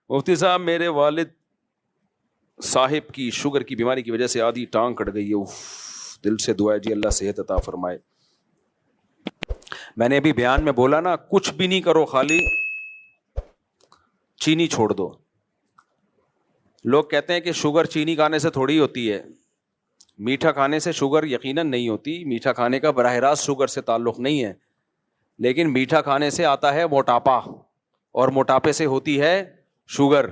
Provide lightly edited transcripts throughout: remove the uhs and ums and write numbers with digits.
مفتی صاحب میرے والد صاحب کی شوگر کی بیماری کی وجہ سے آدھی ٹانگ کٹ گئی ہے. دل سے دعا ہے جی اللہ صحت عطا فرمائے. میں نے ابھی بیان میں بولا نا, کچھ بھی نہیں کرو, خالی چینی چھوڑ دو. لوگ کہتے ہیں کہ شوگر چینی کھانے سے تھوڑی ہوتی ہے. میٹھا کھانے سے شوگر یقیناً نہیں ہوتی, میٹھا کھانے کا براہ راست شوگر سے تعلق نہیں ہے, لیکن میٹھا کھانے سے آتا ہے موٹاپا, اور موٹاپے سے ہوتی ہے شوگر.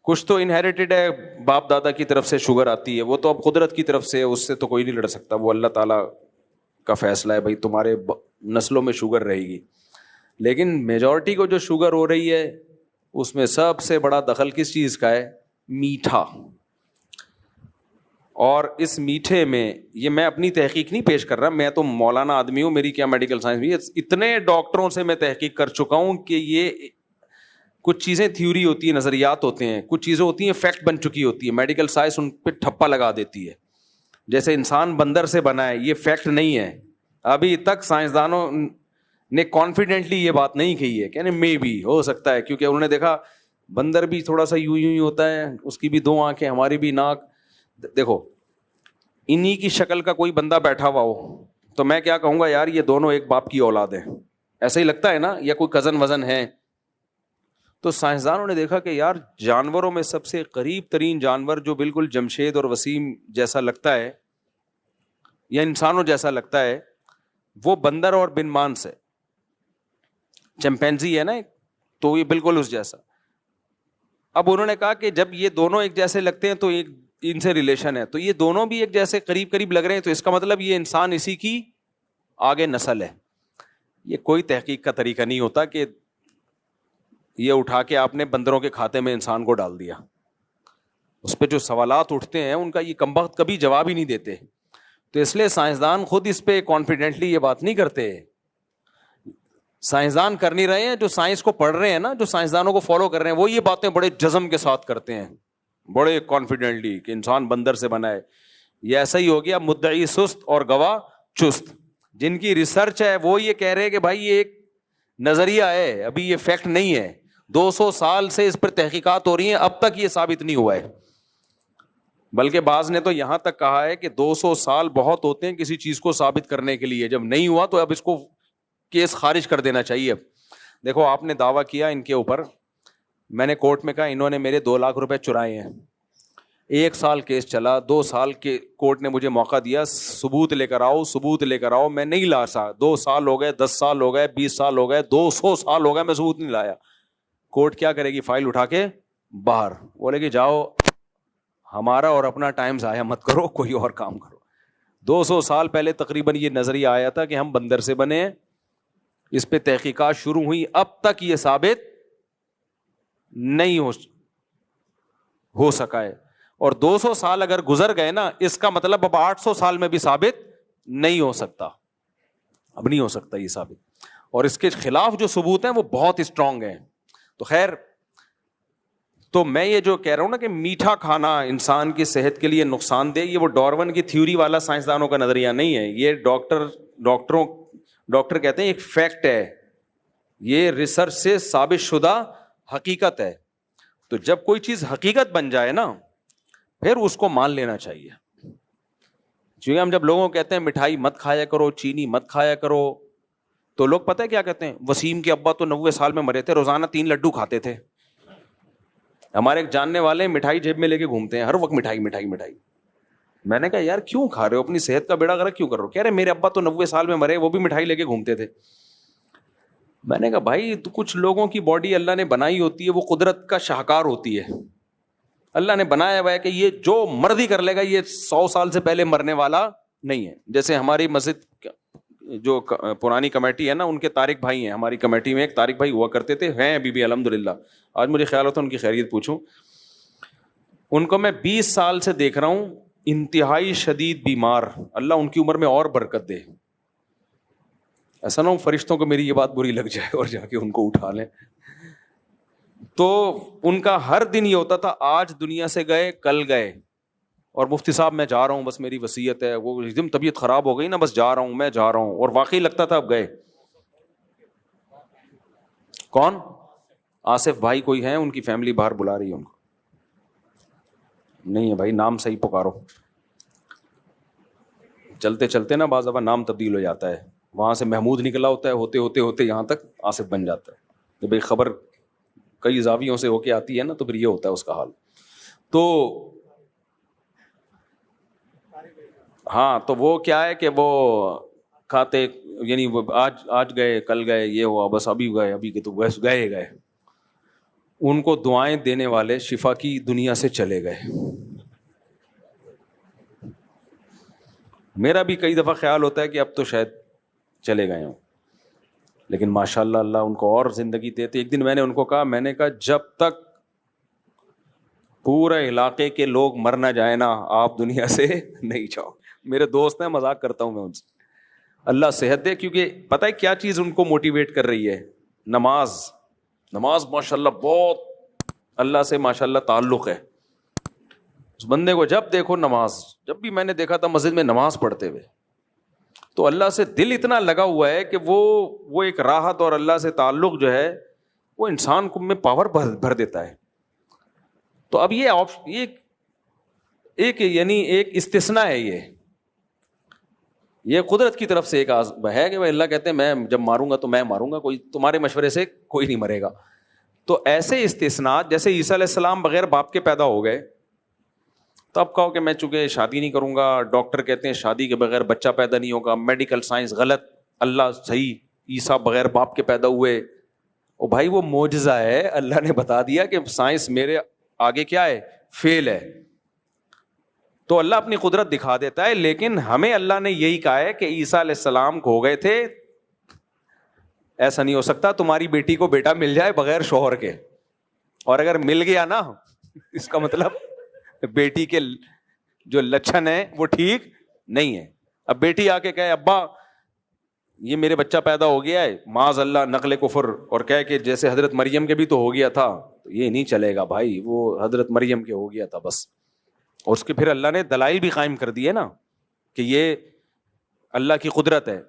کچھ تو انہیریٹڈ ہے, باپ دادا کی طرف سے شوگر آتی ہے, وہ تو اب قدرت کی طرف سے, اس سے تو کوئی نہیں لڑ سکتا, وہ اللہ تعالیٰ کا فیصلہ ہے, بھائی تمہارے نسلوں میں شوگر رہے گی. لیکن میجورٹی کو جو شوگر ہو رہی ہے اس میں سب سے بڑا دخل کس چیز کا ہے؟ میٹھا. اور اس میٹھے میں, یہ میں اپنی تحقیق نہیں پیش کر رہا, میں تو مولانا آدمی ہوں, میری کیا میڈیکل سائنس بھی, اتنے ڈاکٹروں سے میں تحقیق کر چکا ہوں کہ یہ کچھ چیزیں تھیوری ہوتی ہیں, نظریات ہوتے ہیں, کچھ چیزیں ہوتی ہیں فیکٹ بن چکی ہوتی ہے, میڈیکل سائنس ان پہ ٹھپا لگا دیتی ہے. جیسے انسان بندر سے بنا ہے, یہ فیکٹ نہیں ہے. ابھی تک سائنسدانوں نے کانفیڈنٹلی یہ بات نہیں کہی ہے, کہنے میں بھی ہو سکتا ہے, کیونکہ انہوں نے دیکھا بندر بھی تھوڑا سا یوں ہی ہوتا ہے, اس کی بھی 2 آنکھیں, ہماری بھی ناک. دیکھو انہی کی شکل کا کوئی بندہ بیٹھا ہوا ہو تو میں کیا کہوں گا, یار یہ دونوں ایک باپ کی اولاد ہیں, ایسا ہی لگتا ہے نا, یا کوئی کزن وزن ہے. تو سائنسدانوں نے دیکھا کہ یار جانوروں میں سب سے قریب ترین جانور جو بالکل جمشید اور وسیم جیسا لگتا ہے یا انسانوں جیسا لگتا ہے, وہ بندر اور بن مانس ہے. چمپینزی ہے نا, تو یہ بالکل اس جیسا. اب انہوں نے کہا کہ جب یہ دونوں ایک جیسے لگتے ہیں تو ایک ان سے ریلیشن ہے, تو یہ دونوں بھی ایک جیسے قریب قریب لگ رہے ہیں, تو اس کا مطلب یہ انسان اسی کی آگے نسل ہے. یہ کوئی تحقیق کا طریقہ نہیں ہوتا کہ یہ اٹھا کے آپ نے بندروں کے کھاتے میں انسان کو ڈال دیا. اس پہ جو سوالات اٹھتے ہیں ان کا یہ کمبخت کبھی جواب ہی نہیں دیتے. تو اس لیے سائنسدان خود اس پہ کانفیڈنٹلی یہ بات نہیں کرتے. سائنسدان کر نہیں رہے ہیں, جو سائنس کو پڑھ رہے ہیں نا, جو سائنسدانوں کو فالو کر رہے ہیں, وہ یہ باتیں بڑے جزم کے ساتھ کرتے ہیں, بڑے کانفیڈنٹلی کہ انسان بندر سے بنا ہے. یہ ایسا ہی ہو گیا مدعی سست اور گواہ چست. جن کی ریسرچ ہے وہ یہ کہہ رہے ہیں کہ بھائی یہ ایک نظریہ ہے, ابھی یہ فیکٹ نہیں ہے. 200 سال سے اس پر تحقیقات ہو رہی ہیں, اب تک یہ ثابت نہیں ہوا ہے. بلکہ بعض نے تو یہاں تک کہا ہے کہ 200 سال بہت ہوتے ہیں کسی چیز کو ثابت کرنے کے لیے, جب نہیں ہوا تو اب اس کو کیس خارج کر دینا چاہیے. دیکھو آپ نے دعویٰ کیا ان کے اوپر, میں نے کورٹ میں کہا انہوں نے میرے 2 لاکھ روپے چرائے ہیں. 1 سال کیس چلا, 2 سال کے کورٹ نے مجھے موقع دیا, ثبوت لے کر آؤ, ثبوت لے کر آؤ. میں نہیں لا سکا. 2 سال ہو گئے, 10 سال ہو گئے, 20 سال ہو گئے, 200 سال ہو گئے, میں ثبوت نہیں لایا. کورٹ کیا کرے گی, فائل اٹھا کے باہر, بولے کہ جاؤ ہمارا اور اپنا ٹائم ضائع مت کرو, کوئی اور کام کرو. 200 سال پہلے تقریباً یہ نظریہ آیا تھا کہ ہم بندر سے بنے ہیں, اس پہ تحقیقات شروع ہوئی, اب تک یہ ثابت نہیں ہو سکا ہے. اور 200 سال اگر گزر گئے نا, اس کا مطلب اب 800 سال میں بھی ثابت نہیں ہو سکتا, اب نہیں ہو سکتا یہ ثابت. اور اس کے خلاف جو ثبوت ہیں وہ بہت اسٹرانگ ہیں. تو خیر, تو میں یہ جو کہہ رہا ہوں نا کہ میٹھا کھانا انسان کی صحت کے لیے نقصان دہ, یہ وہ ڈارون کی تھیوری والا سائنسدانوں کا نظریہ نہیں ہے. یہ ڈاکٹر کہتے ہیں ایک فیکٹ ہے, یہ ریسرچ سے ثابت شدہ حقیقت ہے. تو جب کوئی چیز حقیقت بن جائے نا, پھر اس کو مان لینا چاہیے. کیونکہ ہم جب لوگوں کو کہتے ہیں مٹھائی مت کھایا کرو, چینی مت کھایا کرو, تو لوگ پتہ ہے کیا کہتے ہیں, وسیم کے ابا تو 90 سال میں مرے تھے, روزانہ 3 لڈو کھاتے تھے. ہمارے ایک جاننے والے مٹھائی جیب میں لے کے گھومتے ہیں, ہر وقت مٹھائی مٹھائی مٹھائی. میں نے کہا یار کیوں کھا رہے ہو, اپنی صحت کا بیڑا غرق کیوں کر رہے ہو؟ کہہ رہے میرے ابا تو 90 سال میں مرے, وہ بھی مٹھائی لے کے گھومتے تھے. میں نے کہا بھائی کچھ لوگوں کی باڈی اللہ نے بنائی ہوتی ہے, وہ قدرت کا شاہکار ہوتی ہے. اللہ نے بنایا ہوا ہے کہ یہ جو مرضی کر لے گا, یہ 100 سال سے پہلے مرنے والا نہیں ہے. جیسے ہماری مسجد جو پرانی کمیٹی ہے نا, ان کے طارق بھائی ہیں, ہماری کمیٹی میں ایک طارق بھائی ہوا کرتے تھے, ہیں ابھی بھی الحمدللہ. آج مجھے خیال ہوتا ہے ان کی خیریت پوچھوں. ان کو میں 20 سال سے دیکھ رہا ہوں, انتہائی شدید بیمار, اللہ ان کی عمر میں اور برکت دے. ایسا نہ ہو فرشتوں کو میری یہ بات بری لگ جائے اور جا کے ان کو اٹھا لیں. تو ان کا ہر دن یہ ہوتا تھا, آج دنیا سے گئے کل گئے, اور مفتی صاحب میں جا رہا ہوں, بس میری وصیت ہے. وہ ایک دم طبیعت خراب ہو گئی نا, بس جا رہا ہوں میں جا رہا ہوں, اور واقعی لگتا تھا اب گئے. کون آصف بھائی کوئی ہیں ان کی فیملی باہر بلا رہی ہے ان کو؟ نہیں ہے بھائی, نام صحیح پکارو. چلتے چلتے نا بعض دفعہ نام تبدیل ہو جاتا ہے, وہاں سے محمود نکلا ہوتا ہے, ہوتے ہوتے ہوتے یہاں تک آصف بن جاتا ہے. تو بھائی خبر کئی زاویوں سے ہو کے آتی ہے نا, تو پھر یہ ہوتا ہے اس کا حال. تو ہاں, تو وہ کیا ہے کہ وہ کھاتے, یعنی وہ آج گئے کل گئے یہ ہوا, بس ابھی گئے, ابھی کے تو بس گئے. ان کو دعائیں دینے والے شفا کی دنیا سے چلے گئے. میرا بھی کئی دفعہ خیال ہوتا ہے کہ اب تو شاید چلے گئے ہوں, لیکن ماشاء اللہ اللہ ان کو اور زندگی دیتے. ایک دن میں نے ان کو کہا, میں نے کہا جب تک پورے علاقے کے لوگ مر نہ جائیں نا, آپ دنیا سے نہیں جاؤ. میرے دوست ہیں, مذاق کرتا ہوں میں ان سے, اللہ صحت دے. کیونکہ پتہ ہے کیا چیز ان کو موٹیویٹ کر رہی ہے؟ نماز ماشاء اللہ بہت اللہ سے ماشاء اللہ تعلق ہے اس بندے کو. جب دیکھو نماز, جب بھی میں نے دیکھا تھا مسجد میں نماز پڑھتے ہوئے, تو اللہ سے دل اتنا لگا ہوا ہے کہ وہ ایک راحت اور اللہ سے تعلق جو ہے وہ انسان کو میں پاور بھر دیتا ہے. تو اب یہ ایک یعنی ایک استثناء ہے, یہ قدرت کی طرف سے ایک ہے کہ اللہ کہتے ہیں میں جب ماروں گا تو میں ماروں گا, کوئی تمہارے مشورے سے کوئی نہیں مرے گا. تو ایسے استثناء, جیسے عیسیٰ علیہ السلام بغیر باپ کے پیدا ہو گئے, تو اب کہو کہ میں چونکہ شادی نہیں کروں گا, ڈاکٹر کہتے ہیں شادی کے بغیر بچہ پیدا نہیں ہوگا, میڈیکل سائنس غلط, اللہ صحیح, عیسیٰ بغیر باپ کے پیدا ہوئے. او بھائی وہ معجزہ ہے, اللہ نے بتا دیا کہ سائنس میرے آگے کیا ہے, فیل ہے. تو اللہ اپنی قدرت دکھا دیتا ہے, لیکن ہمیں اللہ نے یہی کہا ہے کہ عیسیٰ علیہ السلام کو ہو گئے تھے, ایسا نہیں ہو سکتا تمہاری بیٹی کو بیٹا مل جائے بغیر شوہر کے, اور اگر مل گیا نا اس کا مطلب بیٹی کے جو لچھن ہے وہ ٹھیک نہیں ہے. اب بیٹی آ کے کہے ابا یہ میرے بچہ پیدا ہو گیا ہے, معاذ اللہ نقل کفر, اور کہے کہ جیسے حضرت مریم کے بھی تو ہو گیا تھا, تو یہ نہیں چلے گا بھائی, وہ حضرت مریم کے ہو گیا تھا بس. اور اس کے پھر اللہ نے دلائل بھی قائم کر دیے نا کہ یہ اللہ کی قدرت ہے,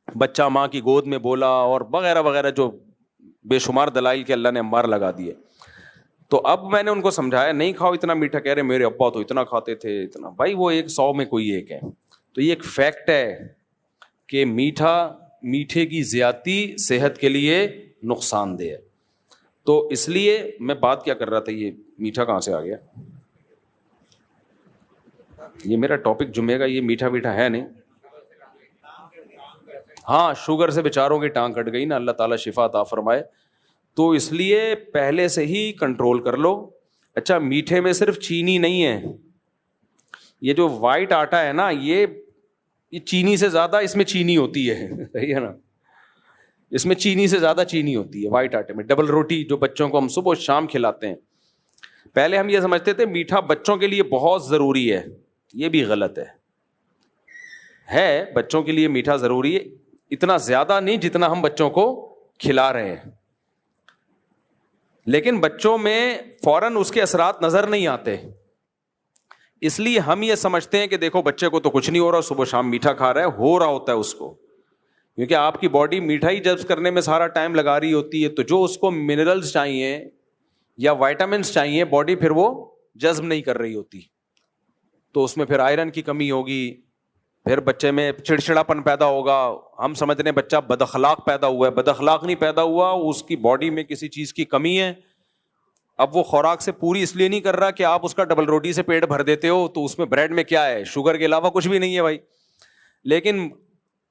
بچہ ماں کی گود میں بولا اور وغیرہ وغیرہ, جو بے شمار دلائل کے اللہ نے انبار لگا دیے. تو اب میں نے ان کو سمجھایا نہیں کھاؤ اتنا میٹھا, کہہ رہے میرے ابا تو اتنا کھاتے تھے اتنا. بھائی وہ 100 میں کوئی ایک ہے. تو یہ ایک فیکٹ ہے کہ میٹھے کی زیادتی صحت کے لیے نقصان دہ ہے. تو اس لیے میں بات کیا کر رہا تھا, یہ میٹھا کہاں سے آ گیا, یہ میرا ٹاپک جمعے کا یہ میٹھا ہے نہیں. ہاں شوگر سے بیچاروں کی ٹانگ کٹ گئی نا, اللہ تعالیٰ شفا عطا فرمائے. تو اس لیے پہلے سے ہی کنٹرول کر لو. اچھا میٹھے میں صرف چینی نہیں ہے, یہ جو وائٹ آٹا ہے نا یہ چینی سے زیادہ اس میں چینی ہوتی ہے, صحیح ہے نا, اس میں چینی سے زیادہ چینی ہوتی ہے وائٹ آٹے میں. ڈبل روٹی جو بچوں کو ہم صبح شام کھلاتے ہیں, پہلے ہم یہ سمجھتے تھے میٹھا بچوں کے لیے بہت ضروری ہے, یہ بھی غلط ہے. بچوں کے لیے میٹھا ضروری ہے, اتنا زیادہ نہیں جتنا ہم بچوں کو کھلا رہے ہیں, لیکن بچوں میں فوراً اس کے اثرات نظر نہیں آتے. اس لیے ہم یہ سمجھتے ہیں کہ دیکھو بچے کو تو کچھ نہیں ہو رہا, صبح شام میٹھا کھا رہا ہے, ہو رہا ہوتا ہے اس کو, کیونکہ آپ کی باڈی میٹھائی جذب کرنے میں سارا ٹائم لگا رہی ہوتی ہے. تو جو اس کو منرلز چاہیے یا وائٹامنس چاہیے باڈی پھر وہ جذب نہیں کر رہی ہوتی, تو اس میں پھر آئرن کی کمی ہوگی, پھر بچے میں چڑچڑاپن پیدا ہوگا. ہم سمجھتے ہیں بچہ بد اخلاق پیدا ہوا ہے, بد اخلاق نہیں پیدا ہوا, اس کی باڈی میں کسی چیز کی کمی ہے. اب وہ خوراک سے پوری اس لیے نہیں کر رہا کہ آپ اس کا ڈبل روٹی سے پیٹ بھر دیتے ہو, تو اس میں بریڈ میں کیا ہے, شوگر کے علاوہ کچھ بھی نہیں ہے بھائی. لیکن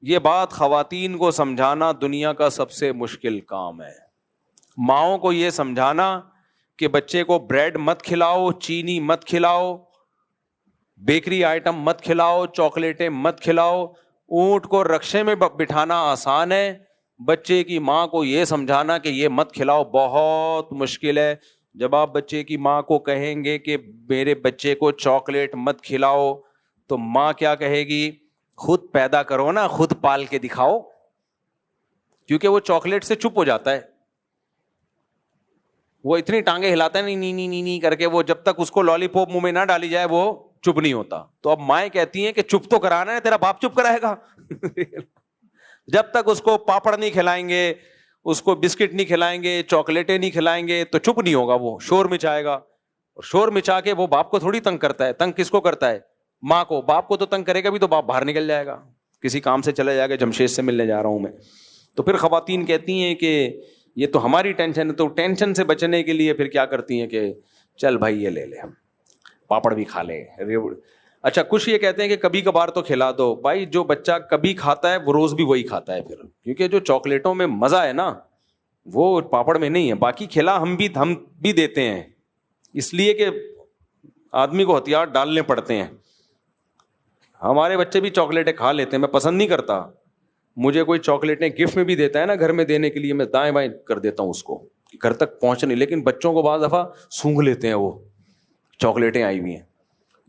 یہ بات خواتین کو سمجھانا دنیا کا سب سے مشکل کام ہے. ماؤں کو یہ سمجھانا کہ بچے کو بریڈ مت کھلاؤ, چینی مت کھلاؤ, بیکری آئٹم مت کھلاؤ, چاکلیٹیں مت کھلاؤ. اونٹ کو رکشے میں بٹھانا آسان ہے, بچے کی ماں کو یہ سمجھانا کہ یہ مت کھلاؤ بہت مشکل ہے. جب آپ بچے کی ماں کو کہیں گے کہ میرے بچے کو چاکلیٹ مت کھلاؤ, تو ماں کیا کہے گی, خود پیدا کرو نا, خود پال کے دکھاؤ, کیونکہ وہ چاکلیٹ سے چپ ہو جاتا ہے. وہ اتنی ٹانگیں ہلاتا ہے نہیں کر کے, وہ جب تک اس کو لالی پاپ منہ میں نہ ڈالی جائے وہ چپ نہیں ہوتا. تو اب مائیں کہتی ہیں کہ چپ تو کرانا ہے, تیرا باپ چپ کرائے گا. جب تک اس کو پاپڑ نہیں کھلائیں گے, اس کو بسکٹ نہیں کھلائیں گے, چاکلیٹیں نہیں کھلائیں گے تو چپ نہیں ہوگا, وہ شور مچائے گا. اور شور مچا کے وہ باپ کو تھوڑی تنگ کرتا ہے, تنگ کس کو کرتا ہے؟ ماں کو. باپ کو تو تنگ کرے گا بھی تو باپ باہر نکل جائے گا, کسی کام سے چلا جائے گا, جمشید سے ملنے جا رہا ہوں میں. تو پھر خواتین کہتی ہیں کہ یہ تو ہماری ٹینشن ہے, تو ٹینشن سے بچنے کے لیے پھر کیا کرتی ہیں کہ چل بھائی یہ لے لے, پاپڑ بھی کھا لے. اچھا کچھ یہ کہتے ہیں کہ کبھی کبھار تو کھلا دو. بھائی جو بچہ کبھی کھاتا ہے وہ روز بھی وہی کھاتا ہے پھر, کیونکہ جو چاکلیٹوں میں مزہ ہے نا وہ پاپڑ میں نہیں ہے. باقی کھلا ہم بھی دیتے ہیں, اس لیے کہ آدمی کو ہتھیار ڈالنے پڑتے ہیں. ہمارے بچے بھی چاکلیٹیں کھا لیتے ہیں, میں پسند نہیں کرتا. مجھے کوئی چاکلیٹیں گفٹ میں بھی دیتا ہے نا گھر میں دینے کے لیے, میں دائیں بائیں کر دیتا ہوں اس کو, گھر تک پہنچ نہیں. لیکن بچوں کو بعض دفعہ سونگھ لیتے ہیں, وہ چاکلیٹیں آئی ہوئی ہیں,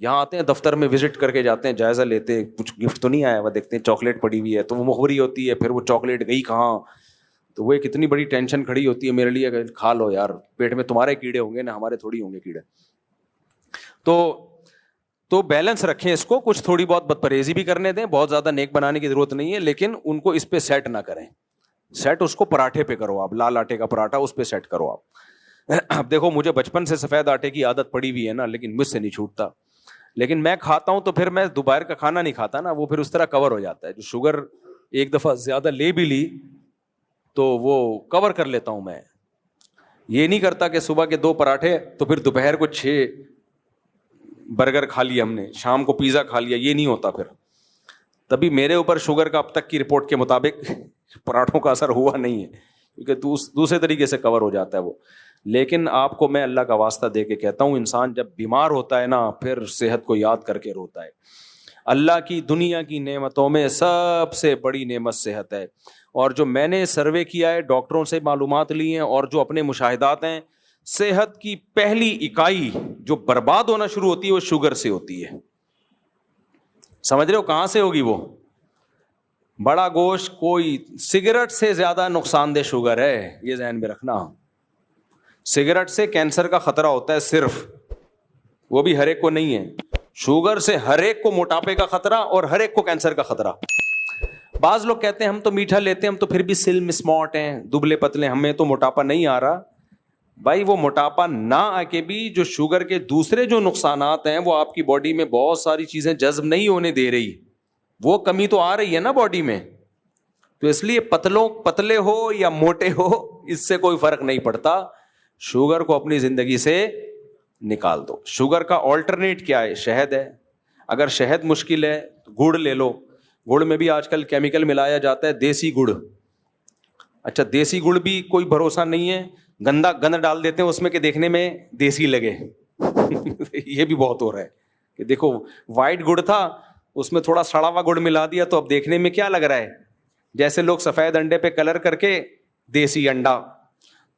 یہاں آتے ہیں دفتر میں وزٹ کر کے جاتے ہیں, جائزہ لیتے ہیں کچھ گفٹ تو نہیں آیا, وہ دیکھتے ہیں چاکلیٹ پڑی ہوئی ہے, تو وہ مخبری ہوتی ہے, پھر وہ چاکلیٹ گئی کہاں, تو وہ ایک اتنی بڑی ٹینشن کھڑی ہوتی ہے میرے لیے کہ کھا لو یار, پیٹ میں تمہارے کیڑے ہوں گے نا, ہمارے تھوڑی ہوں گے کیڑے. تو بیلنس رکھیں اس کو, کچھ تھوڑی بہت بد پرہیزی بھی کرنے دیں, بہت زیادہ نیک بنانے کی ضرورت نہیں ہے, لیکن ان کو اس پہ سیٹ نہ کریں. سیٹ اس کو پراٹھے پہ کرو آپ, لال آٹے کا پراٹھا اس پہ سیٹ کرو آپ. اب دیکھو مجھے بچپن سے سفید آٹے کی عادت پڑی ہوئی ہے نا, لیکن مجھ سے نہیں چھوٹتا. لیکن میں کھاتا ہوں تو پھر میں دوپہر کا کھانا نہیں کھاتا نا, وہ پھر اس طرح کور ہو جاتا ہے. جو شوگر ایک دفعہ زیادہ لے بھی لی تو وہ کور کر لیتا ہوں میں. یہ نہیں کرتا کہ صبح کے 2 پراٹھے تو پھر دوپہر کو 6 برگر کھا لیا ہم نے, شام کو پیزا کھا لیا, یہ نہیں ہوتا پھر. تبھی میرے اوپر شوگر کا اب تک کی رپورٹ کے مطابق پراٹھوں کا اثر ہوا نہیں ہے, کیونکہ دوسرے طریقے سے کور ہو جاتا ہے وہ. لیکن آپ کو میں اللہ کا واسطہ دے کے کہتا ہوں, انسان جب بیمار ہوتا ہے نا پھر صحت کو یاد کر کے روتا ہے. اللہ کی دنیا کی نعمتوں میں سب سے بڑی نعمت صحت ہے. اور جو میں نے سروے کیا ہے, ڈاکٹروں سے معلومات لی ہیں اور جو اپنے مشاہدات ہیں, صحت کی پہلی اکائی جو برباد ہونا شروع ہوتی ہے وہ شوگر سے ہوتی ہے. سمجھ رہے ہو کہاں سے ہوگی وہ؟ بڑا گوشت, کوئی سگریٹ سے زیادہ نقصان دہ شوگر ہے, یہ ذہن میں رکھنا. سگریٹ سے کینسر کا خطرہ ہوتا ہے صرف, وہ بھی ہر ایک کو نہیں ہے. شوگر سے ہر ایک کو موٹاپے کا خطرہ اور ہر ایک کو کینسر کا خطرہ. بعض لوگ کہتے ہیں ہم تو میٹھا لیتے ہیں, ہم تو پھر بھی سلم اسمارٹ ہیں, دبلے پتلے, ہمیں تو موٹاپا نہیں آ رہا. بھائی وہ موٹاپا نہ آ کے بھی جو شوگر کے دوسرے جو نقصانات ہیں وہ آپ کی باڈی میں بہت ساری چیزیں جذب نہیں ہونے دے رہی, وہ کمی تو آ رہی ہے نا باڈی میں. تو اس لیے پتلے ہو یا موٹے ہو اس سے کوئی فرق نہیں پڑتا, شوگر کو اپنی زندگی سے نکال دو. شوگر کا آلٹرنیٹ کیا ہے؟ شہد ہے. اگر شہد مشکل ہے تو گڑ لے لو. گڑ میں بھی آج کل کیمیکل ملایا جاتا ہے, دیسی گڑ. اچھا دیسی گڑ بھی کوئی بھروسہ نہیں ہے, گند ڈال دیتے ہیں اس میں کہ دیکھنے میں دیسی لگے. یہ بھی بہت ہو رہا ہے کہ دیکھو وائٹ گڑ تھا اس میں تھوڑا سڑا ہوا گڑ ملا دیا تو اب دیکھنے میں کیا لگ رہا ہے, جیسے لوگ سفید انڈے پہ کلر کر کے دیسی انڈا.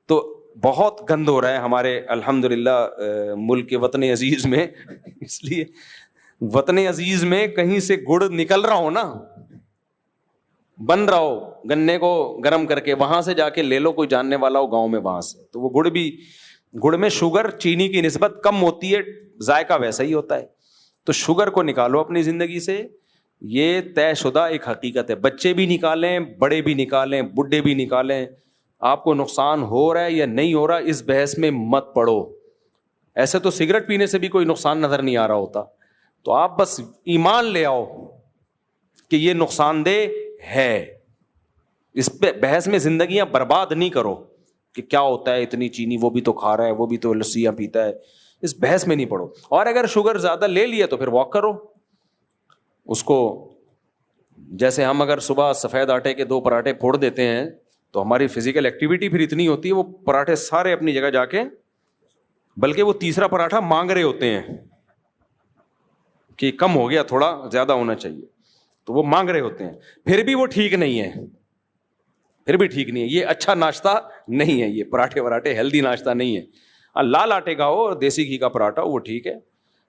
تو بہت گند ہو رہا ہے ہمارے الحمدللہ ملک کے وطن عزیز میں. اس لیے وطن عزیز میں کہیں سے گڑ نکل رہا ہو نا, بن رہا ہو, گنے کو گرم کر کے وہاں سے جا کے لے لو, کوئی جاننے والا ہو گاؤں میں وہاں سے. تو وہ گڑ میں شوگر چینی کی نسبت کم ہوتی ہے, ذائقہ ویسا ہی ہوتا ہے. تو شوگر کو نکالو اپنی زندگی سے, یہ طے شدہ ایک حقیقت ہے. بچے بھی نکالیں, بڑے بھی نکالیں, بڈھے بھی نکالیں. آپ کو نقصان ہو رہا ہے یا نہیں ہو رہا اس بحث میں مت پڑو. ایسے تو سگریٹ پینے سے بھی کوئی نقصان نظر نہیں آ رہا ہوتا, تو آپ بس ایمان لے آؤ کہ یہ نقصان دہ ہے. اس پہ بحث میں زندگیاں برباد نہیں کرو کہ کیا ہوتا ہے اتنی چینی, وہ بھی تو کھا رہا ہے, وہ بھی تو لسیاں پیتا ہے. اس بحث میں نہیں پڑو. اور اگر شوگر زیادہ لے لیا تو پھر واک کرو. اس کو جیسے ہم اگر صبح سفید آٹے کے 2 پراٹھے پھوڑ دیتے ہیں تو ہماری فزیکل ایکٹیویٹی پھر اتنی ہوتی ہے, وہ پراٹھے سارے اپنی جگہ جا کے, بلکہ وہ تیسرا پراٹھا مانگ رہے ہوتے ہیں کہ کم ہو گیا, تھوڑا زیادہ ہونا چاہیے, تو وہ مانگ رہے ہوتے ہیں. پھر بھی وہ ٹھیک نہیں ہے, پھر بھی ٹھیک نہیں ہے. یہ اچھا ناشتہ نہیں ہے, یہ پراٹھے ہیلدی ناشتہ نہیں ہے. لال آٹے کا ہو اور دیسی گھی کا پراٹھا وہ ٹھیک ہے,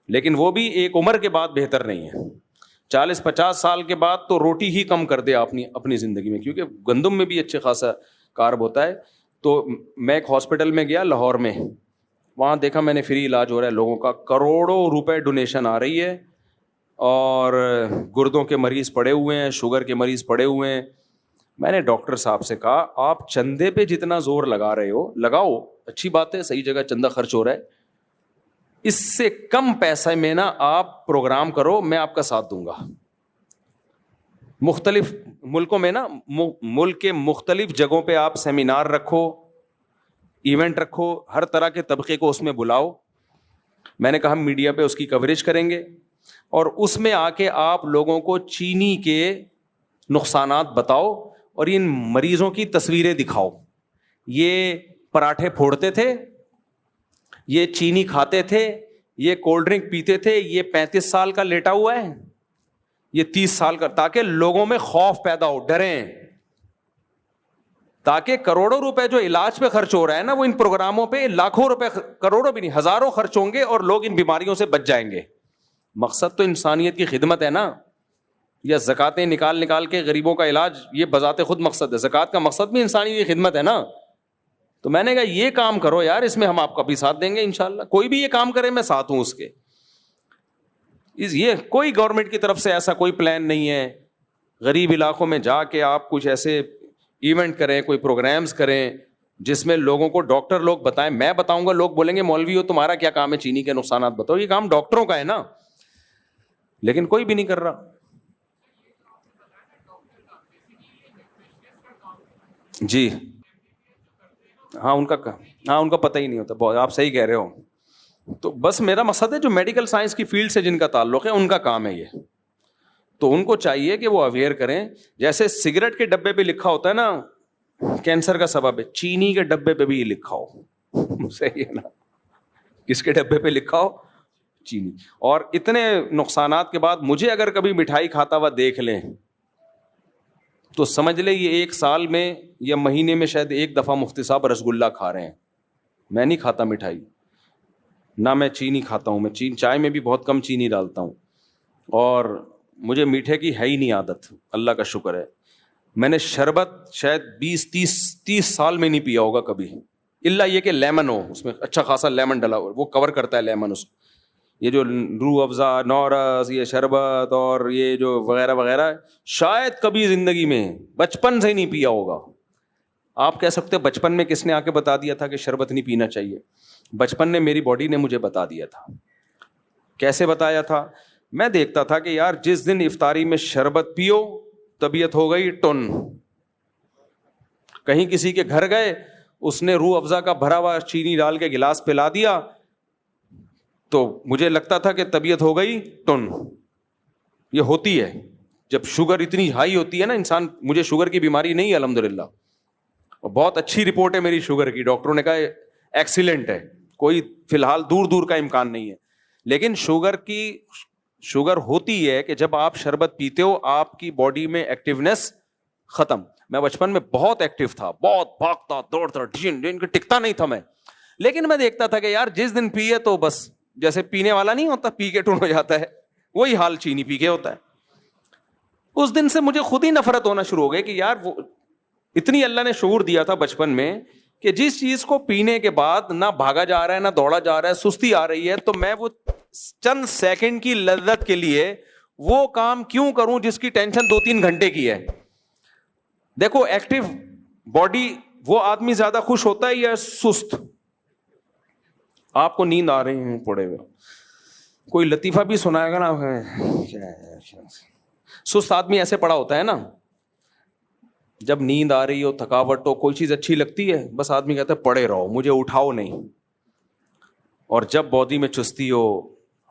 لیکن وہ بھی ایک عمر کے بعد بہتر نہیں ہے. 40-50 سال کے بعد تو روٹی ہی کم کر دے اپنی زندگی میں, کیونکہ گندم میں بھی اچھے خاصا کارب ہوتا ہے. تو میں ایک ہاسپٹل میں گیا لاہور میں, وہاں دیکھا میں نے فری علاج ہو رہا ہے لوگوں کا, کروڑوں روپے ڈونیشن آ رہی ہے, اور گردوں کے مریض پڑے ہوئے ہیں, شوگر کے مریض پڑے ہوئے ہیں. میں نے ڈاکٹر صاحب سے کہا آپ چندے پہ جتنا زور لگا رہے ہو لگاؤ, اچھی بات ہے, صحیح جگہ چندہ خرچ ہو رہا ہے, اس سے کم پیسے میں نا آپ پروگرام کرو, میں آپ کا ساتھ دوں گا. مختلف ملکوں میں نا, ملک کے مختلف جگہوں پہ آپ سیمینار رکھو, ایونٹ رکھو, ہر طرح کے طبقے کو اس میں بلاؤ. میں نے کہا ہم میڈیا پہ اس کی کوریج کریں گے, اور اس میں آ کے آپ لوگوں کو چینی کے نقصانات بتاؤ اور ان مریضوں کی تصویریں دکھاؤ. یہ پراٹھے پھوڑتے تھے, یہ چینی کھاتے تھے, یہ کولڈ ڈرنک پیتے تھے, یہ 35 سال کا لیٹا ہوا ہے, یہ 30 سال کا, تاکہ لوگوں میں خوف پیدا ہو, ڈریں, تاکہ کروڑوں روپے جو علاج پہ خرچ ہو رہا ہے نا, وہ ان پروگراموں پہ لاکھوں روپے, کروڑوں بھی نہیں, ہزاروں خرچ ہوں گے اور لوگ ان بیماریوں سے بچ جائیں گے. مقصد تو انسانیت کی خدمت ہے نا. یا زکاتیں نکال کے غریبوں کا علاج, یہ بذات خود مقصد ہے. زکات کا مقصد بھی انسانیت کی خدمت ہے نا. تو میں نے کہا یہ کام کرو یار, اس میں ہم آپ کا بھی ساتھ دیں گے انشاءاللہ. کوئی بھی یہ کام کرے میں ساتھ ہوں اس کے. یہ کوئی گورنمنٹ کی طرف سے ایسا کوئی پلان نہیں ہے. غریب علاقوں میں جا کے آپ کچھ ایسے ایونٹ کریں, کوئی پروگرامز کریں جس میں لوگوں کو ڈاکٹر لوگ بتائیں. میں بتاؤں گا, لوگ بولیں گے مولوی ہو تمہارا کیا کام ہے چینی کے نقصانات بتاؤ. یہ کام ڈاکٹروں کا ہے نا, لیکن کوئی بھی نہیں کر رہا. جی ہاں, ان کا پتہ ہی نہیں ہوتا. بہت آپ صحیح کہہ رہے ہو. تو بس میرا مقصد ہے جو میڈیکل سائنس کی فیلڈ سے جن کا تعلق ہے ان کا کام ہے یہ. تو ان کو چاہیے کہ وہ اویئر کریں. جیسے سگریٹ کے ڈبے پہ لکھا ہوتا ہے نا کینسر کا سبب ہے, چینی کے ڈبے پہ بھی لکھا ہو. صحیح ہے نا, کس کے ڈبے پہ لکھا ہو؟ چینی. اور اتنے نقصانات کے بعد مجھے اگر کبھی مٹھائی کھاتا ہوا دیکھ لیں تو سمجھ لیں یہ 1 سال میں یا مہینے میں شاید 1 دفعہ مفتی صاحب رسگلہ کھا رہے ہیں. میں نہیں کھاتا مٹھائی, نہ میں چینی کھاتا ہوں. میں چائے میں بھی بہت کم چینی ڈالتا ہوں, اور مجھے میٹھے کی ہے ہی نہیں عادت, اللہ کا شکر ہے. میں نے شربت شاید 20-30 سال میں نہیں پیا ہوگا کبھی, الا یہ کہ لیمن ہو, اس میں اچھا خاصا لیمن ڈلا ہوا, وہ کور کرتا ہے لیمن اس کو. یہ جو روح افزا, نورس, یہ شربت اور یہ جو وغیرہ وغیرہ شاید کبھی زندگی میں بچپن سے ہی نہیں پیا ہوگا. آپ کہہ سکتے بچپن میں کس نے آ کے بتا دیا تھا کہ شربت نہیں پینا چاہیے؟ بچپن نے میری باڈی نے مجھے بتا دیا تھا. کیسے بتایا تھا؟ میں دیکھتا تھا کہ یار جس دن افطاری میں شربت پیو طبیعت ہو گئی ٹن. کہیں کسی کے گھر گئے, اس نے روح افزا کا بھرا ہوا چینی ڈال کے گلاس پلا دیا تو مجھے لگتا تھا کہ طبیعت ہو گئی ٹن. یہ ہوتی ہے جب شوگر اتنی ہائی ہوتی ہے نا انسان. مجھے شوگر کی بیماری نہیں ہے الحمدللہ, اور بہت اچھی رپورٹ ہے میری شوگر کی, ڈاکٹروں نے کہا ایکسیلنٹ ہے, کوئی فی الحال دور کا امکان نہیں ہے. لیکن شوگر ہوتی ہے کہ جب آپ شربت پیتے ہو آپ کی باڈی میں ایکٹیونیس ختم. میں بچپن میں بہت ایکٹیو تھا, بہت بھاگتا دوڑتا, ٹکتا نہیں تھا میں. لیکن میں دیکھتا تھا کہ یار جس دن پیے تو بس جیسے پینے والا نہیں ہوتا پی کے ٹون ہو جاتا ہے, وہی حال چینی پی کے ہوتا ہے. اس دن سے مجھے خود ہی نفرت ہونا شروع ہو گئی کہ یار وہ اتنی اللہ نے شعور دیا تھا بچپن میں کہ جس چیز کو پینے کے بعد نہ بھاگا جا رہا ہے نہ دوڑا جا رہا ہے, سستی آ رہی ہے, تو میں وہ چند سیکنڈ کی لذت کے لیے وہ کام کیوں کروں جس کی ٹینشن 2-3 گھنٹے کی ہے. دیکھو ایکٹیو باڈی وہ آدمی زیادہ خوش ہوتا ہے یا سست؟ آپ کو نیند آ رہی ہیں پڑے ہوئے, کوئی لطیفہ بھی سنائے گا نا, سست آدمی ایسے پڑا ہوتا ہے نا. جب نیند آ رہی ہو, تھکاوٹ ہو, کوئی چیز اچھی لگتی ہے بس آدمی کہتا ہے پڑے رہو, مجھے اٹھاؤ نہیں. اور جب باڈی میں چستی ہو,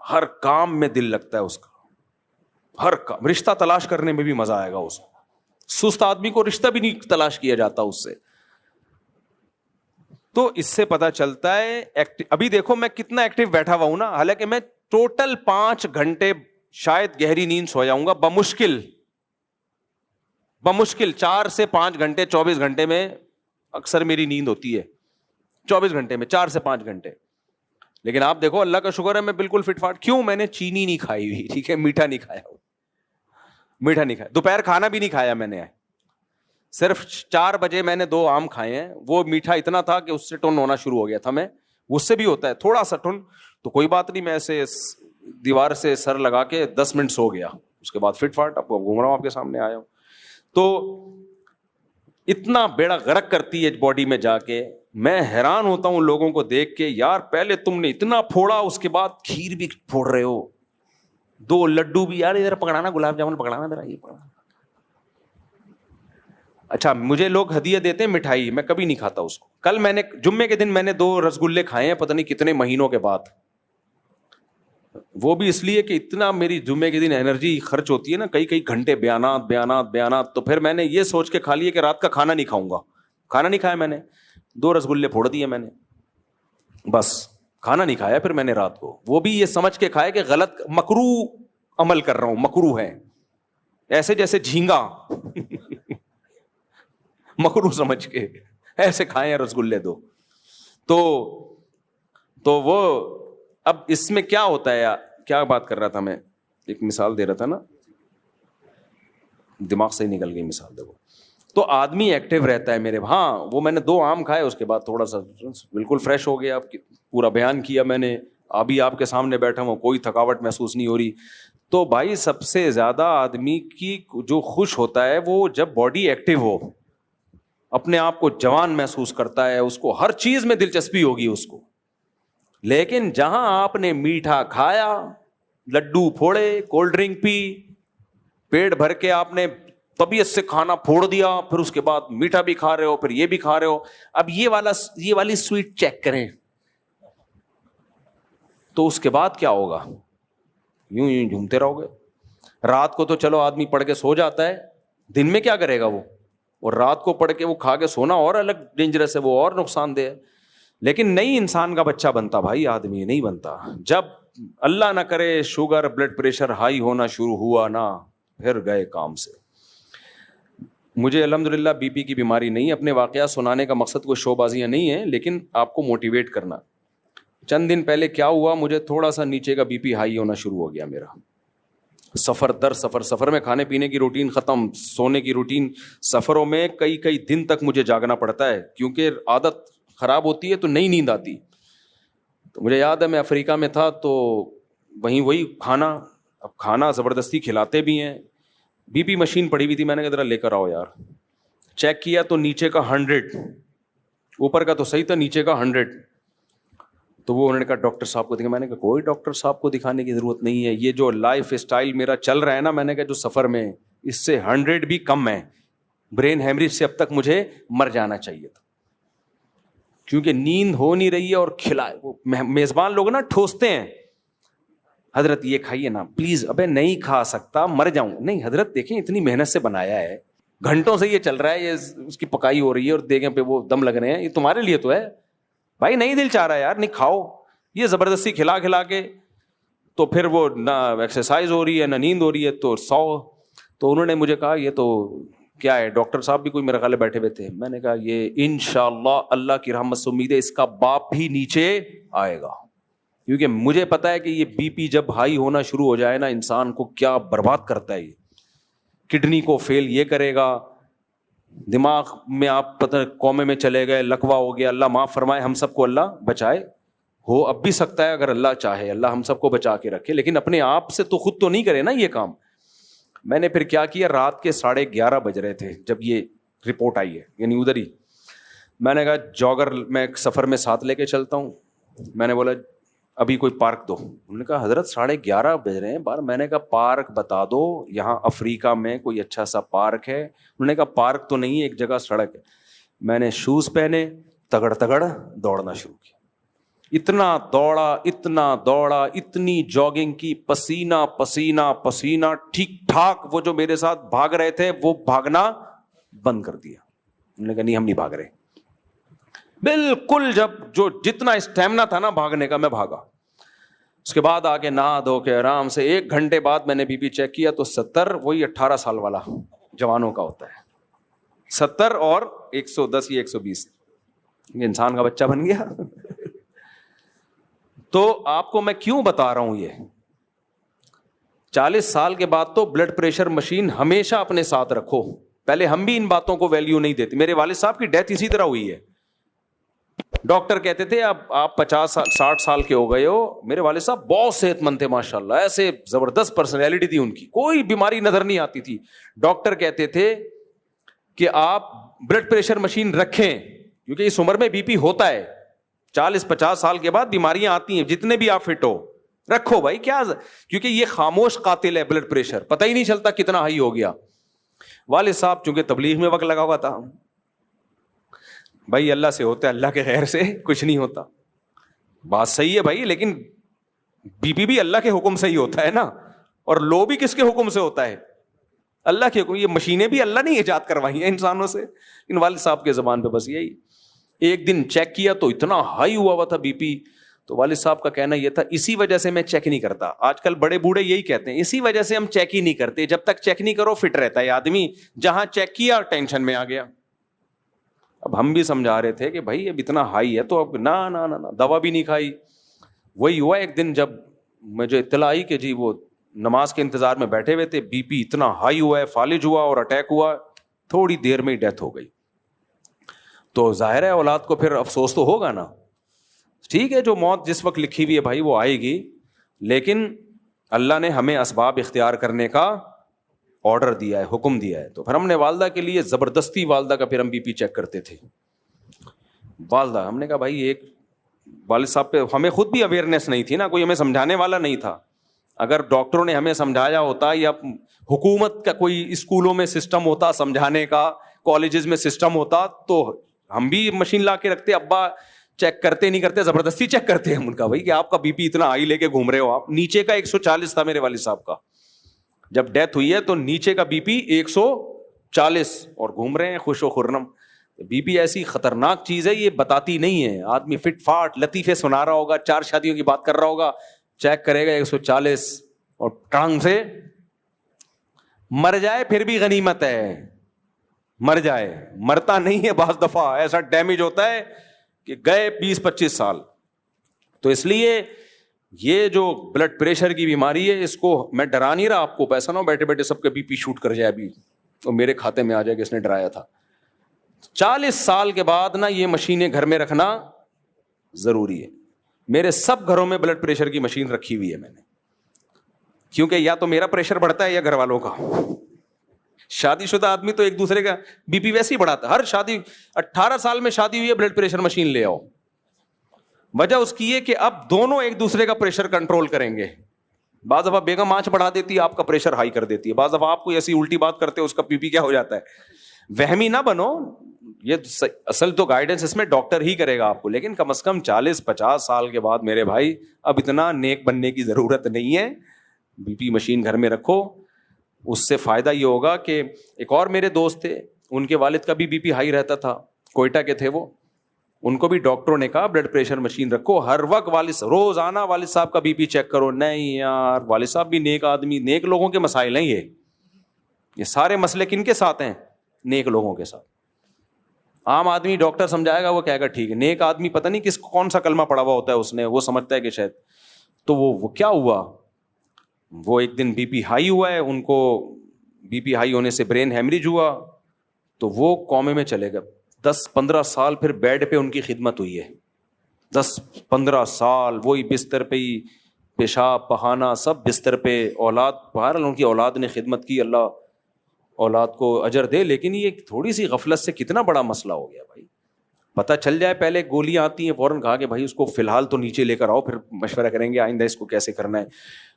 ہر کام میں دل لگتا ہے اس کا, ہر کام. رشتہ تلاش کرنے میں بھی مزہ آئے گا اس کو. سست آدمی کو رشتہ بھی نہیں تلاش کیا جاتا اس سے. تو اس سے پتا چلتا ہے ابھی دیکھو میں کتنا ایکٹیو بیٹھا ہوا ہوں نا, حالانکہ میں ٹوٹل 5 گھنٹے شاید گہری نیند سو جاؤں گا بمشکل 4 سے 5 گھنٹے. 24 گھنٹے میں اکثر میری نیند ہوتی ہے, 24 گھنٹے میں 4 سے 5 گھنٹے. لیکن آپ دیکھو اللہ کا شکر ہے میں بالکل فٹ فاٹ. کیوں؟ میں نے چینی نہیں کھائی ہوئی, ٹھیک ہے, میٹھا نہیں کھایا, دوپہر کھانا بھی نہیں کھایا میں نے. صرف 4 بجے میں نے 2 آم کھائے ہیں, وہ میٹھا اتنا تھا کہ اس سے ٹن ہونا شروع ہو گیا تھا. میں اس سے بھی ہوتا ہے تھوڑا سا ٹن, تو کوئی بات نہیں, میں ایسے دیوار سے سر لگا کے 10 منٹ سو گیا. اس کے بعد فٹ فاٹ اب گھوم رہا ہوں, آپ کے سامنے آیا ہوں. تو اتنا بیڑا غرق کرتی ہے باڈی میں جا کے. میں حیران ہوتا ہوں لوگوں کو دیکھ کے, یار پہلے تم نے اتنا پھوڑا, اس کے بعد کھیر بھی پھوڑ رہے ہو, 2 لڈو بھی, یار ادھر پکڑانا, گلاب جامن پکڑانا ذرا, یہ پکڑانا. اچھا مجھے لوگ ہدیہ دیتے ہیں مٹھائی, میں کبھی نہیں کھاتا اس کو. کل میں نے جمعے کے دن میں نے 2 رسگلے کھائے ہیں پتہ نہیں کتنے مہینوں کے بعد, وہ بھی اس لیے کہ اتنا میری جمعے کے دن انرجی خرچ ہوتی ہے نا, کئی گھنٹے بیانات. تو پھر میں نے یہ سوچ کے کھا لیے کہ رات کا کھانا نہیں کھاؤں گا. کھانا نہیں کھایا میں نے, 2 رسگلے پھوڑ دیے میں نے, بس کھانا نہیں کھایا پھر میں نے رات کو. وہ بھی یہ سمجھ کے کھایا کہ غلط مکروہ عمل کر رہا ہوں, مکروہ ہے, ایسے جیسے جھینگا مکروہ سمجھ کے ایسے کھائے ہیں رسگلے 2. تو وہ اب اس میں کیا ہوتا ہے, کیا بات کر رہا تھا میں, ایک مثال دے رہا تھا نا, دماغ سے ہی نکل گئی مثال. دیکھو تو آدمی ایکٹیو رہتا ہے میرے. ہاں وہ میں نے 2 آم کھائے, اس کے بعد تھوڑا سا بالکل فریش ہو گیا. پورا بیان کیا میں نے, ابھی آپ کے سامنے بیٹھا ہوں, کوئی تھکاوٹ محسوس نہیں ہو رہی. تو بھائی سب سے زیادہ آدمی کی جو خوش ہوتا ہے وہ جب باڈی ایکٹیو ہو, اپنے آپ کو جوان محسوس کرتا ہے, اس کو ہر چیز میں دلچسپی ہوگی اس کو. لیکن جہاں آپ نے میٹھا کھایا, لڈو پھوڑے, کولڈ ڈرنک پی, پیٹ بھر کے آپ نے طبیعت سے کھانا پھوڑ دیا, پھر اس کے بعد میٹھا بھی کھا رہے ہو, پھر یہ بھی کھا رہے ہو, اب یہ والی سویٹ چیک کریں تو اس کے بعد کیا ہوگا, یوں جھومتے رہو گے. رات کو تو چلو آدمی پڑھ کے سو جاتا ہے, دن میں کیا کرے گا وہ, اور رات کو پڑھ کے وہ کھا کے سونا اور الگ ڈینجرس ہے, وہ اور نقصان دہ ہے. لیکن نہیں انسان کا بچہ بنتا بھائی, آدمی نہیں بنتا جب اللہ نہ کرے شوگر بلڈ پریشر ہائی ہونا شروع ہوا نا, پھر گئے کام سے. مجھے الحمدللہ بی پی کی بیماری نہیں. اپنے واقعات سنانے کا مقصد کوئی شو بازیاں نہیں ہیں, لیکن آپ کو موٹیویٹ کرنا. چند دن پہلے کیا ہوا, مجھے تھوڑا سا نیچے کا بی پی ہائی ہونا شروع ہو گیا میرا. سفر میں کھانے پینے کی روٹین ختم, سونے کی روٹین. سفروں میں کئی دن تک مجھے جاگنا پڑتا ہے, کیونکہ عادت خراب ہوتی ہے تو نئی نیند آتی. تو مجھے یاد ہے میں افریقہ میں تھا تو وہی کھانا, اب کھانا زبردستی کھلاتے بھی ہیں. بی پی مشین پڑی ہوئی تھی, میں نے کہا ذرا لے کر آؤ یار. چیک کیا تو نیچے کا 100, اوپر کا تو صحیح تھا, نیچے کا 100. تو وہ انہوں نے کہا ڈاکٹر صاحب کو دکھا. میں نے کہا کوئی ڈاکٹر صاحب کو دکھانے کی ضرورت نہیں ہے, یہ جو لائف اسٹائل میرا چل رہا ہے نا, میں نے کہا جو سفر میں, اس سے 100 بھی کم ہے. برین ہیمریج سے اب تک مجھے مر جانا چاہیے تھا, کیونکہ نیند ہو نہیں رہی ہے. اور کھلائے وہ میزبان لوگ نا ٹھوستے ہیں, حضرت یہ کھائیے نا پلیز. ابے نہیں کھا سکتا, مر جاؤں. نہیں حضرت دیکھیں اتنی محنت سے بنایا ہے, گھنٹوں سے یہ چل رہا ہے, یہ اس کی پکائی ہو رہی ہے اور دیگیں پہ وہ دم لگ رہے ہیں, یہ تمہارے لیے تو ہے بھائی. نہیں دل چاہ رہا ہے یار, نہیں کھاؤ. یہ زبردستی کھلا کے تو پھر وہ نہ ایکسرسائز ہو رہی ہے نہ نیند ہو رہی ہے, تو 100. تو انہوں نے مجھے کہا یہ تو کیا ہے, ڈاکٹر صاحب بھی کوئی میرے خیال بیٹھے ہوئے تھے. میں نے کہا یہ انشاءاللہ اللہ کی رحمت سے امید ہے اس کا باپ بھی نیچے آئے گا, کیونکہ مجھے پتا ہے کہ یہ بی پی جب ہائی ہونا شروع ہو جائے نا, انسان کو کیا برباد کرتا ہے. یہ کڈنی کو فیل یہ کرے گا, دماغ میں آپ پتہ کومے میں چلے گئے, لکوا ہو گیا. اللہ معاف فرمائے, ہم سب کو اللہ بچائے. ہو اب بھی سکتا ہے اگر اللہ چاہے, اللہ ہم سب کو بچا کے رکھے, لیکن اپنے آپ سے تو خود تو نہیں کرے نا یہ کام. میں نے پھر کیا کیا, رات کے 11:30 بج رہے تھے جب یہ رپورٹ آئی ہے, یعنی ادھر ہی. میں نے کہا جاگر میں سفر میں ساتھ لے کے چلتا ہوں. میں نے بولا ابھی کوئی پارک دو. انہوں نے کہا حضرت 11:30 بج رہے ہیں باہر. میں نے کہا پارک بتا دو, یہاں افریقہ میں کوئی اچھا سا پارک ہے. انہوں نے کہا پارک تو نہیں ہے, ایک جگہ سڑک ہے. میں نے شوز پہنے, تگڑ دوڑنا شروع کیا. اتنا دوڑا, اتنی جاگنگ کی, پسینہ ٹھیک ٹھاک. وہ جو میرے ساتھ بھاگ رہے تھے وہ بھاگنا بند کر دیا. انہوں نے کہا نہیں ہم نہیں بھاگ رہے. بالکل جتنا اسٹیمنا تھا نا بھاگنے کا, میں بھاگا. اس کے بعد آ کے نہا دھو کے آرام سے 1 گھنٹے بعد میں نے بی پی چیک کیا تو 70, وہی 18 سال والا جوانوں کا ہوتا ہے. 70 اور 110 یا 120, انسان کا بچہ بن گیا. تو آپ کو میں کیوں بتا رہا ہوں, یہ 40 سال کے بعد تو بلڈ پریشر مشین ہمیشہ اپنے ساتھ رکھو. پہلے ہم بھی ان باتوں کو ویلیو نہیں دیتے. میرے والد صاحب کی ڈیتھ اسی طرح ہوئی ہے. ڈاکٹر کہتے تھے اب آپ 50-60 سال کے ہو گئے ہو. میرے والد صاحب بہت صحت مند تھے ماشاء اللہ, ایسے زبردست پرسنالٹی تھی ان کی, کوئی بیماری نظر نہیں آتی تھی. ڈاکٹر کہتے تھے کہ آپ بلڈ پریشر مشین رکھیں، کیونکہ اس عمر میں بی پی ہوتا ہے، 40-50 سال کے بعد بیماریاں آتی ہیں، جتنے بھی آپ فٹ ہو رکھو بھائی، کیا، کیونکہ یہ خاموش قاتل ہے بلڈ پریشر، پتہ ہی نہیں چلتا کتنا ہائی ہو گیا. والد صاحب چونکہ تبلیغ میں وقت لگا ہوا تھا، بھائی اللہ سے ہوتا ہے، اللہ کے غیر سے کچھ نہیں ہوتا. بات صحیح ہے بھائی، لیکن بی پی بھی اللہ کے حکم سے ہی ہوتا ہے نا، اور لو بھی کس کے حکم سے ہوتا ہے؟ اللہ کے حکم. یہ مشینیں بھی اللہ نے ایجاد کروائی ہیں انسانوں سے. ان والد صاحب کے زبان پہ بس یہی. ایک دن چیک کیا تو اتنا ہائی ہوا تھا بی پی، تو والد صاحب کا کہنا یہ تھا اسی وجہ سے میں چیک نہیں کرتا. آج کل بڑے بوڑھے یہی کہتے ہیں، اسی وجہ سے ہم چیک ہی نہیں کرتے، جب تک چیک نہیں کرو فٹ رہتا ہے آدمی، جہاں چیک کیا ٹینشن میں آ گیا. اب ہم بھی سمجھا رہے تھے کہ بھائی اب اتنا ہائی ہے تو اب نہ دوا بھی نہیں کھائی. وہی ہوا ایک دن جب مجھے اطلاع آئی کہ جی وہ نماز کے انتظار میں بیٹھے ہوئے تھے، بی پی اتنا ہائی ہوا ہے، فالج ہوا اور اٹیک ہوا، تھوڑی دیر میں ہی ڈیتھ ہو گئی. تو ظاہر ہے اولاد کو پھر افسوس تو ہوگا نا. ٹھیک ہے، جو موت جس وقت لکھی ہوئی ہے بھائی وہ آئے گی، لیکن اللہ نے ہمیں اسباب اختیار کرنے کا آرڈر دیا ہے، حکم دیا ہے. تو پھر ہم نے والدہ کے لیے زبردستی والدہ کا پھر ہم بی پی چیک کرتے تھے. والدہ، ہم نے کہا بھائی ایک والد صاحب پہ ہمیں خود بھی اویئرنیس نہیں تھی نا، کوئی ہمیں سمجھانے والا نہیں تھا. اگر ڈاکٹروں نے ہمیں سمجھایا ہوتا یا حکومت کا کوئی اسکولوں میں سسٹم ہوتا سمجھانے کا، کالجز میں سسٹم ہوتا، تو ہم بھی مشین لا کے رکھتے. ابا چیک کرتے نہیں کرتے، زبردستی چیک کرتے ہیں. ان کا بھائی کہ آپ کا بی پی اتنا ہائی لے کے گھوم رہے ہو آپ. نیچے کا 140 تھا میرے والد صاحب کا، جب ڈیتھ ہوئی ہے تو نیچے کا بی پی 140 اور گھوم رہے ہیں خوش و خرم. بی پی ایسی خطرناک چیز ہے، یہ بتاتی نہیں ہے. آدمی فٹ فاٹ لطیفے سنا رہا ہوگا، 4 شادیوں کی بات کر رہا ہوگا، چیک کرے گا 140 اور ٹانگ سے مر جائے پھر بھی غنیمت ہے. مر جائے، مرتا نہیں ہے. بعض دفعہ ایسا ڈیمیج ہوتا ہے کہ گئے 20-25 سال. تو اس لیے یہ جو بلڈ پریشر کی بیماری ہے، اس کو میں ڈرا نہیں رہا آپ کو، پیسہ نہ ہو بیٹھے بیٹھے سب کا بی پی شوٹ کر جائے ابھی تو میرے کھاتے میں آ جائے کہ اس نے ڈرایا تھا. 40 سال کے بعد نا یہ مشینیں گھر میں رکھنا ضروری ہے. میرے سب گھروں میں بلڈ پریشر کی مشین رکھی ہوئی ہے میں نے، کیونکہ یا تو میرا پریشر بڑھتا ہے یا گھر والوں کا. شادی شدہ آدمی تو ایک دوسرے کا بی پی ویسے ہی بڑھاتا ہے. ہر شادی 18 سال میں شادی ہوئی ہے بلڈ پریشر مشین لے آؤ. وجہ اس کی ہے کہ اب دونوں ایک دوسرے کا پریشر کنٹرول کریں گے. بعض دفعہ بیگم آنچ بڑھا دیتی ہے، آپ کا پریشر ہائی کر دیتی ہے. بعض دفعہ آپ کو ایسی الٹی بات کرتے ہیں، اس کا بی پی کیا ہو جاتا ہے. وہمی نہ بنو، یہ اصل تو گائیڈنس اس میں ڈاکٹر ہی کرے گا آپ کو. لیکن کم از کم 40-50 سال کے بعد میرے بھائی اب اتنا نیک بننے کی ضرورت نہیں ہے. بی پی مشین گھر میں رکھو. اس سے فائدہ یہ ہوگا کہ ایک اور میرے دوست تھے، ان کے والد کا بھی بی پی ہائی رہتا تھا، کوئٹہ کے تھے وہ. ان کو بھی ڈاکٹروں نے کہا بلڈ پریشر مشین رکھو، ہر وقت روزانہ والد صاحب کا بی پی چیک کرو. نہیں یار، والد صاحب بھی نیک آدمی، نیک لوگوں کے مسائل ہیں یہ سارے مسئلے کن کے ساتھ ہیں؟ نیک لوگوں کے ساتھ. عام آدمی ڈاکٹر سمجھائے گا وہ کہے گا ٹھیک ہے. نیک آدمی پتہ نہیں کون سا کلمہ پڑھا ہوا ہوتا ہے اس نے، وہ سمجھتا ہے کہ شاید. تو وہ کیا ہوا، وہ ایک دن بی پی ہائی ہوا ہے، ان کو بی پی ہائی ہونے سے برین ہیمریج ہوا، تو وہ کومے میں چلے گئے. 10-15 سال پھر بیڈ پہ ان کی خدمت ہوئی ہے. 10-15 سال وہی بستر پہ ہی، پیشاب پخانہ سب بستر پہ. اولاد بہرحال ان کی اولاد نے خدمت کی، اللہ اولاد کو اجر دے. لیکن یہ تھوڑی سی غفلت سے کتنا بڑا مسئلہ ہو گیا بھائی. پتہ چل جائے، پہلے گولیاں آتی ہیں فوراً کہا کہ بھائی اس کو فی الحال تو نیچے لے کر آؤ، پھر مشورہ کریں گے آئندہ اس کو کیسے کرنا ہے.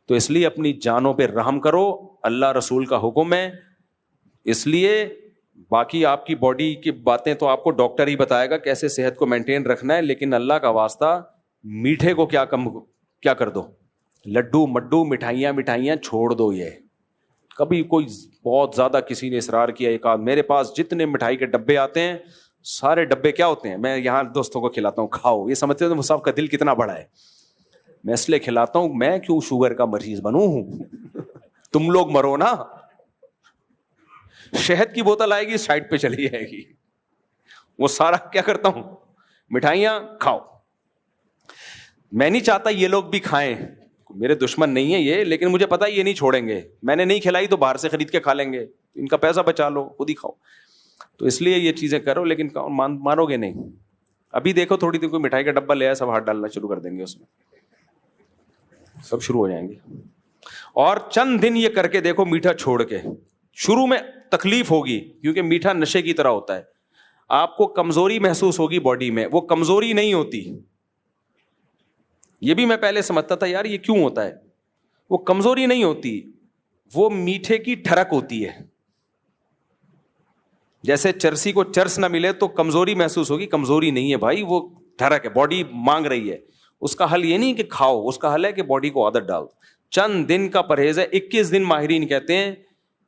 تو اس لیے اپنی جانوں پہ رحم کرو، اللہ رسول کا حکم ہے. اس لیے باقی آپ کی باڈی کی باتیں تو آپ کو ڈاکٹر ہی بتائے گا کیسے صحت کو مینٹین رکھنا ہے. لیکن اللہ کا واسطہ میٹھے کو کیا کر دو، لڈو مڈو مٹھائیاں چھوڑ دو. یہ کبھی کوئی بہت زیادہ کسی نے اصرار کیا، ایک آدھ میرے پاس جتنے مٹھائی کے ڈبے آتے ہیں سارے ڈبے کیا ہوتے ہیں، میں یہاں دوستوں کو کھلاتا ہوں، کھاؤ. یہ سمجھتے ہو مصعب کا دل کتنا بڑا ہے. میں اس لیے کھلاتا ہوں، میں کیوں شوگر کا مریض بنوں ہوں، تم لوگ مرو نا. شہد کی بوتل آئے گی سائڈ پہ چلی جائے گی. وہ سارا کیا کرتا ہوں، مٹھائیاں کھاؤ. میں نہیں چاہتا یہ لوگ بھی کھائیں، میرے دشمن نہیں ہے یہ، لیکن مجھے پتا یہ نہیں چھوڑیں گے. میں نے نہیں کھلائی تو باہر سے خرید کے کھا لیں گے، ان کا پیسہ بچا لو، خود ہی کھاؤ. تو اس لیے یہ چیزیں کرو. لیکن مانو گے نہیں. ابھی دیکھو تھوڑی دیر کوئی مٹھائی کا ڈبہ لے آیا، سب ہاتھ ڈالنا شروع کر دیں گے، اس میں سب شروع ہو جائیں گے. اور چند دن یہ کر کے دیکھو، میٹھا چھوڑ کے. شروع میں تکلیف ہوگی کیونکہ میٹھا نشے کی طرح ہوتا ہے. آپ کو کمزوری محسوس ہوگی باڈی میں, وہ کمزوری نہیں ہوتی. یہ بھی میں پہلے سمجھتا تھا یار یہ کیوں ہوتا ہے, وہ کمزوری نہیں ہوتی, وہ میٹھے کی ٹھڑک ہوتی ہے. جیسے چرسی کو چرس نہ ملے تو کمزوری محسوس ہوگی, کمزوری نہیں ہے بھائی, وہ ٹھڑک ہے, باڈی مانگ رہی ہے. اس کا حل یہ نہیں کہ کھاؤ, اس کا حل ہے کہ باڈی کو عادت ڈال. چند دن کا پرہیز ہے, 21 دن. ماہرین کہتے ہیں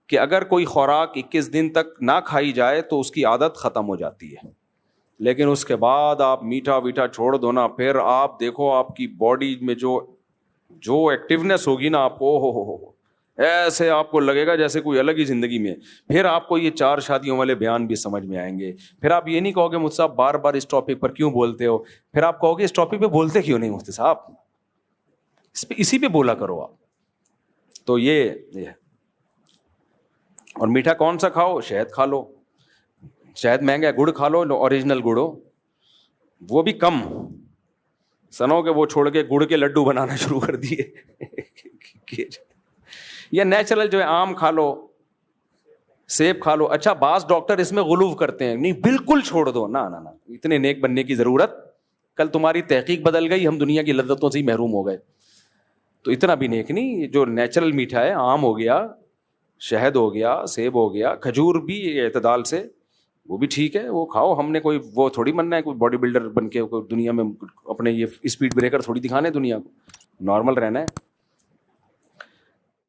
کہ اگر کوئی خوراک 21 دن تک نہ کھائی جائے تو اس کی عادت ختم ہو جاتی ہے. لیکن اس کے بعد آپ میٹھا ویٹھا چھوڑ دو نا, پھر آپ دیکھو آپ کی باڈی میں جو ایکٹیونیس ہوگی نا, آپ کو ہو ایسے آپ کو لگے گا جیسے کوئی الگ ہی زندگی میں. پھر آپ کو یہ 4 شادیوں والے بیان بھی سمجھ میں آئیں گے. پھر آپ یہ نہیں کہو گے مجھ سے بار بار اس ٹاپک پر کیوں بولتے ہو, پھر آپ کہو گے اس ٹاپک پہ بولتے کیوں نہیں مفتی صاحب, اسی پہ بولا کرو آپ. تو یہ اور میٹھا کون سا کھاؤ, شہد کھا لو, شہد مہنگا ہے, گڑ کھا لو, اوریجنل گڑ ہو, وہ بھی کم سنو کہ وہ چھوڑ کے گڑ کے لڈو بنانا شروع کر دیے. یا نیچرل جو ہے آم کھا لو, سیب کھا لو. اچھا بعض ڈاکٹر اس میں غلو کرتے ہیں, نہیں بالکل چھوڑ دو, نہ اتنے نیک بننے کی ضرورت, کل تمہاری تحقیق بدل گئی, ہم دنیا کی لذتوں سے ہی محروم ہو گئے. تو اتنا بھی نیک نہیں. جو نیچرل میٹھا ہے, آم ہو گیا, شہد ہو گیا, سیب ہو گیا, کھجور بھی اعتدال سے, وہ بھی ٹھیک ہے, وہ کھاؤ. ہم نے کوئی وہ تھوڑی بننا ہے, کوئی باڈی بلڈر بن کے دنیا میں اپنے یہ اسپیڈ بریکر تھوڑی دکھانے دنیا کو, نارمل رہنا ہے.